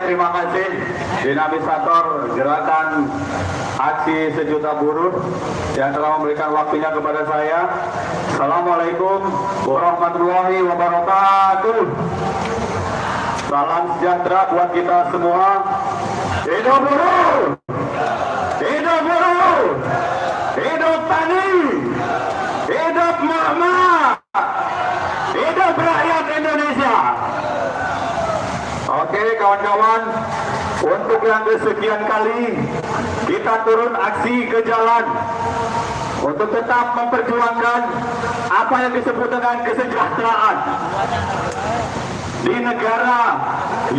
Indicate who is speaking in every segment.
Speaker 1: terima kasih dinamisator gerakan aksi sejuta buruh yang telah memberikan waktunya kepada saya. Assalamualaikum warahmatullahi wabarakatuh. Salam sejahtera buat kita semua. Hidup buruh, hidup buruh, hidup tani, hidup mama, hidup rakyat Indonesia. Oke kawan-kawan, untuk yang kesekian kali kita turun aksi ke jalan untuk tetap memperjuangkan apa yang disebut dengan kesejahteraan di negara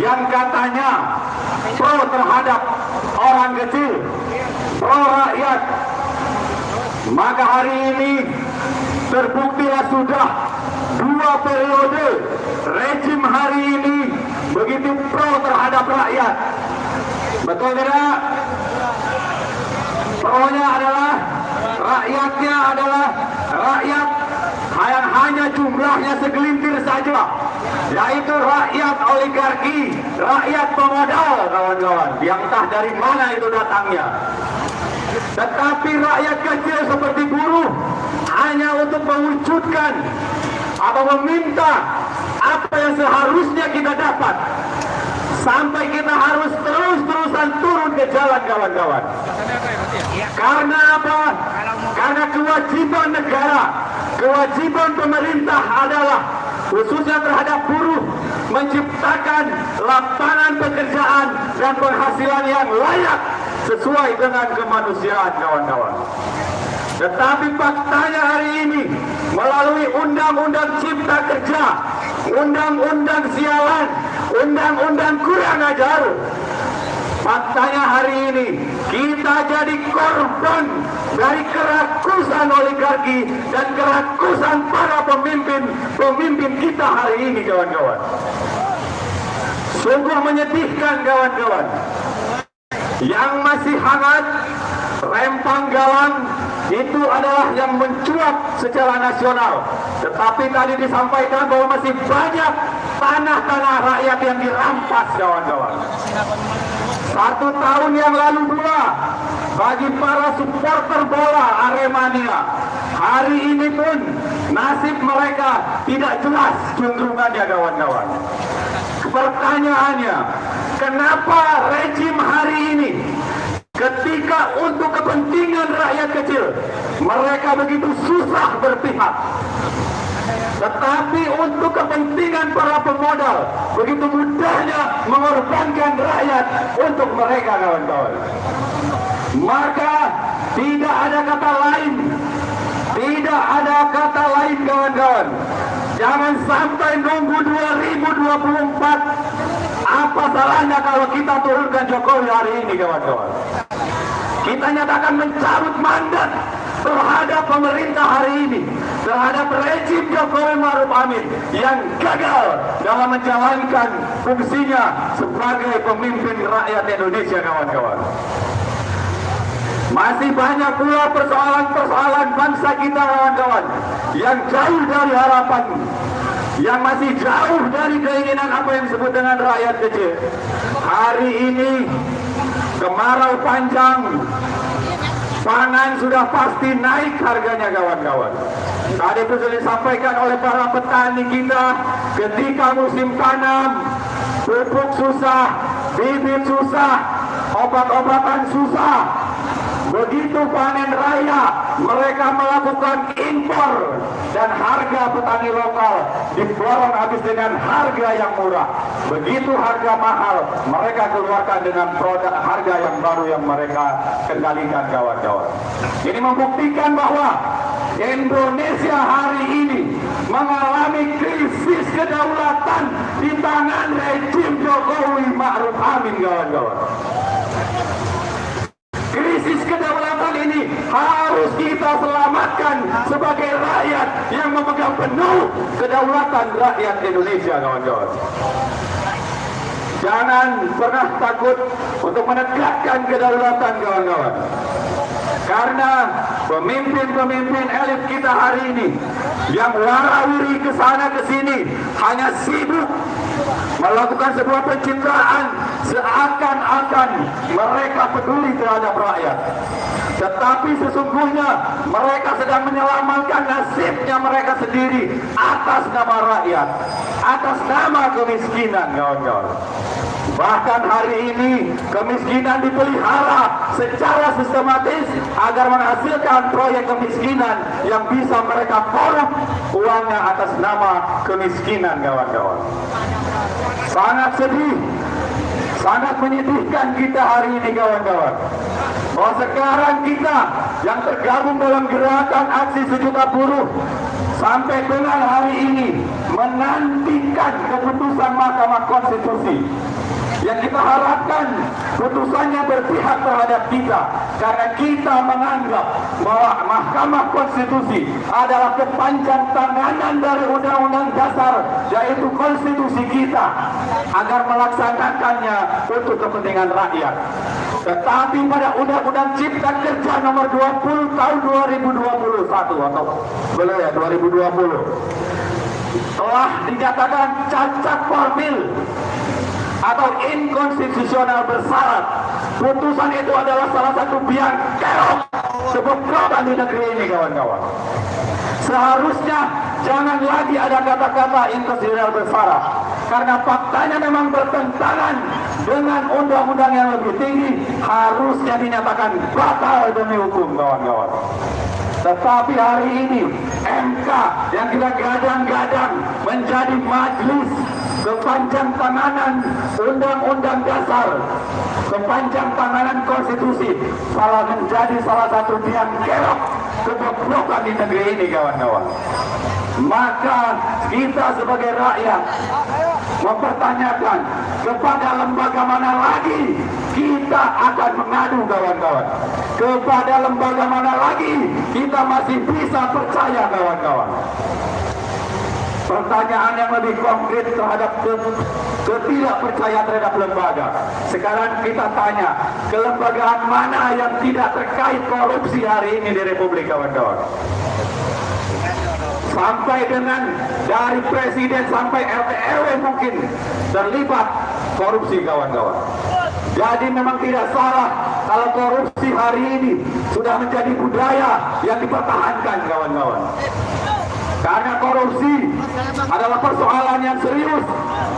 Speaker 1: yang katanya pro terhadap orang kecil, pro rakyat. Maka hari ini terbuktilah sudah 2 periode rejim hari ini begitu pro terhadap rakyat. Betul tidak? Pro-nya adalah rakyatnya adalah rakyat yang hanya jumlahnya segelintir saja, yaitu rakyat oligarki, rakyat pemodal, kawan-kawan, yang entah dari mana itu datangnya. Tetapi rakyat kecil seperti buruh hanya untuk mewujudkan atau meminta apa yang seharusnya kita dapat, sampai kita harus terus-terusan turun ke jalan, kawan-kawan. Karena apa? Karena kewajiban negara, kewajiban pemerintah adalah khususnya terhadap buruh menciptakan lapangan pekerjaan dan penghasilan yang layak sesuai dengan kemanusiaan, kawan-kawan. Tetapi faktanya hari ini melalui Undang-Undang Cipta Kerja, Undang-Undang Sialan, Undang-Undang Kurang Ajar, faktanya hari ini kita jadi korban dari kerakusan oligarki dan kerakusan para pemimpin kita hari ini, kawan-kawan. Sungguh menyedihkan, kawan-kawan. Yang masih hangat rempang galang itu adalah yang mencuat secara nasional. Tetapi tadi disampaikan bahwa masih banyak tanah-tanah rakyat yang dirampas, kawan-kawan. 1 tahun yang lalu pula bagi para supporter bola Aremania, hari ini pun nasib mereka tidak jelas cenderungannya, kawan-kawan. Pertanyaannya, kenapa rejim hari ini ketika untuk kepentingan rakyat kecil mereka begitu susah berpihak, tetapi untuk kepentingan para pemodal begitu mudahnya mengorbankan rakyat untuk mereka, kawan-kawan? Maka tidak ada kata lain, tidak ada kata lain, kawan-kawan. Jangan sampai nunggu 2024. Apa salahnya kalau kita turunkan Jokowi hari ini, kawan-kawan? Kita nyatakan mencabut mandat terhadap pemerintah hari ini, terhadap rejim Jokowi Ma'ruf Amin yang gagal dalam menjalankan fungsinya sebagai pemimpin rakyat Indonesia, kawan-kawan. Masih banyak pula persoalan-persoalan bangsa kita, kawan-kawan, yang jauh dari harapan, yang masih jauh dari keinginan apa yang disebut dengan rakyat kecil. Hari ini kemarau panjang, pangan sudah pasti naik harganya, kawan-kawan. Tadi itu sudah disampaikan oleh para petani kita, ketika musim tanam, pupuk susah, bibit susah, obat-obatan susah. Begitu panen raya, mereka melakukan impor dan harga petani lokal diborong habis dengan harga yang murah. Begitu harga mahal, mereka keluarkan dengan produk harga yang baru yang mereka kendalikan, kawan-kawan. Ini membuktikan bahwa Indonesia hari ini mengalami krisis kedaulatan di tangan rejim Jokowi Ma'ruf Amin, kawan-kawan. Krisis kedaulatan ini harus kita selamatkan sebagai rakyat yang memegang penuh kedaulatan rakyat Indonesia, kawan-kawan. Jangan pernah takut untuk menegakkan kedaulatan, kawan-kawan. Karena pemimpin-pemimpin elit kita hari ini yang warawiri ke sana ke sini hanya sibuk melakukan sebuah pencitraan seakan-akan mereka peduli terhadap rakyat. Tetapi sesungguhnya mereka sedang menyelamatkan nasibnya mereka sendiri atas nama rakyat, atas nama kemiskinan, kawan-kawan. Bahkan hari ini kemiskinan dipelihara secara sistematis agar menghasilkan proyek kemiskinan yang bisa mereka korup uangnya atas nama kemiskinan, kawan-kawan. Sangat sedih, sangat menyedihkan kita hari ini, kawan-kawan, bahwa sekarang kita yang tergabung dalam gerakan aksi sejuta buruh sampai dengan hari ini menantikan keputusan Mahkamah Konstitusi yang kita harapkan putusannya berpihak terhadap kita, karena kita menganggap bahwa Mahkamah Konstitusi adalah kepanjang tanganan dari Undang-Undang Dasar, yaitu konstitusi kita, agar melaksanakannya untuk kepentingan rakyat. Tetapi pada Undang-Undang Cipta Kerja nomor 20 tahun 2021 atau boleh ya 2020 telah dinyatakan cacat formil atau inkonstitusional bersyarat. Putusan itu adalah salah satu biang kerok kebobrokan di negeri ini, kawan-kawan. Seharusnya jangan lagi ada kata-kata inkonstitusional bersyarat, karena faktanya memang bertentangan dengan undang-undang yang lebih tinggi, harusnya dinyatakan batal demi hukum, kawan-kawan. Tetapi hari ini MK yang kita gadang-gadang menjadi majelis kepanjang tanganan Undang-Undang Dasar, kepanjang tanganan konstitusi, menjadi salah satu biang kerok kebobrokan di negeri ini, kawan-kawan. Maka kita sebagai rakyat mempertanyakan kepada lembaga mana lagi kita akan mengadu, kawan-kawan. Kepada lembaga mana lagi kita masih bisa percaya, kawan-kawan. Pertanyaan yang lebih konkret terhadap ketidakpercayaan terhadap lembaga. Sekarang kita tanya, kelembagaan mana yang tidak terkait korupsi hari ini di Republik, kawan-kawan? Sampai dengan dari presiden sampai RT RW mungkin terlibat korupsi, kawan-kawan. Jadi memang tidak salah kalau korupsi hari ini sudah menjadi budaya yang dipertahankan, kawan-kawan. Karena korupsi adalah persoalan yang serius,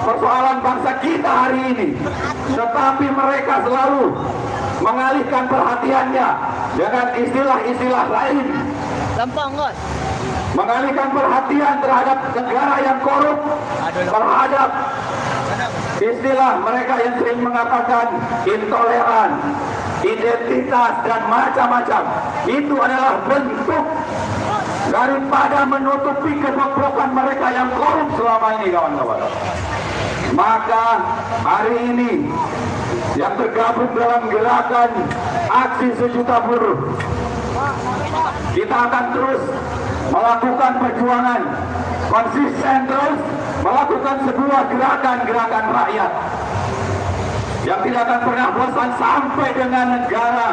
Speaker 1: persoalan bangsa kita hari ini. Tetapi mereka selalu mengalihkan perhatiannya dengan istilah-istilah lain. Mengalihkan perhatian terhadap negara yang korup, terhadap istilah mereka yang sering mengatakan intoleran, identitas, dan macam-macam. Itu adalah bentuk daripada menutupi kebobrokan mereka yang korup selama ini, kawan-kawan. Maka hari ini yang tergabung dalam gerakan aksi sejuta buruh, kita akan terus melakukan perjuangan konsisten, terus melakukan sebuah gerakan rakyat yang tidak akan pernah bosan sampai dengan negara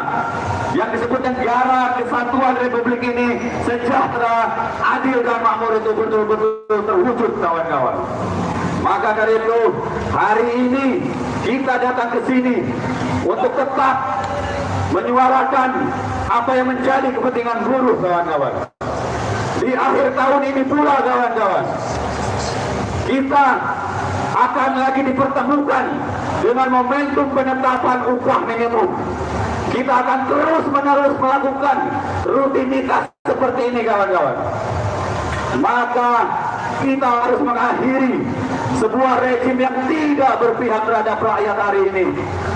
Speaker 1: yang disebut negara kesatuan Republik ini sejahtera, adil, dan makmur itu betul-betul terwujud, kawan-kawan. Maka dari itu hari ini kita datang ke sini untuk tetap menyuarakan apa yang menjadi kepentingan buruh, kawan-kawan. Di akhir tahun ini pula, kawan-kawan, kita akan lagi dipertemukan dengan momentum penetapan upah minimum. Kita akan terus-menerus melakukan rutinitas seperti ini, kawan-kawan. Maka kita harus mengakhiri sebuah rejim yang tidak berpihak terhadap rakyat hari ini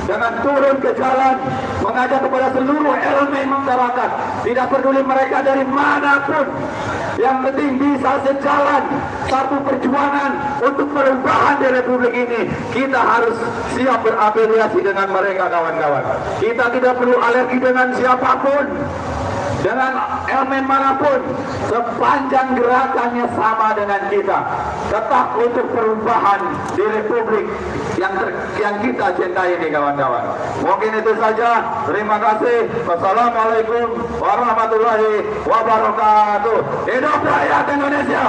Speaker 1: dengan turun ke jalan, mengajak kepada seluruh elemen masyarakat, tidak peduli mereka dari manapun, yang penting bisa sejalan satu perjuangan untuk perubahan di Republik ini. Kita harus siap berafiliasi dengan mereka, kawan-kawan. Kita tidak perlu alergi dengan siapapun, dengan elemen manapun, sepanjang gerakannya sama dengan kita, tetap untuk perubahan di Republik yang kita cintai ini, kawan-kawan. Mungkin itu saja. Terima kasih. Wassalamualaikum warahmatullahi wabarakatuh. Hidup rakyat Indonesia.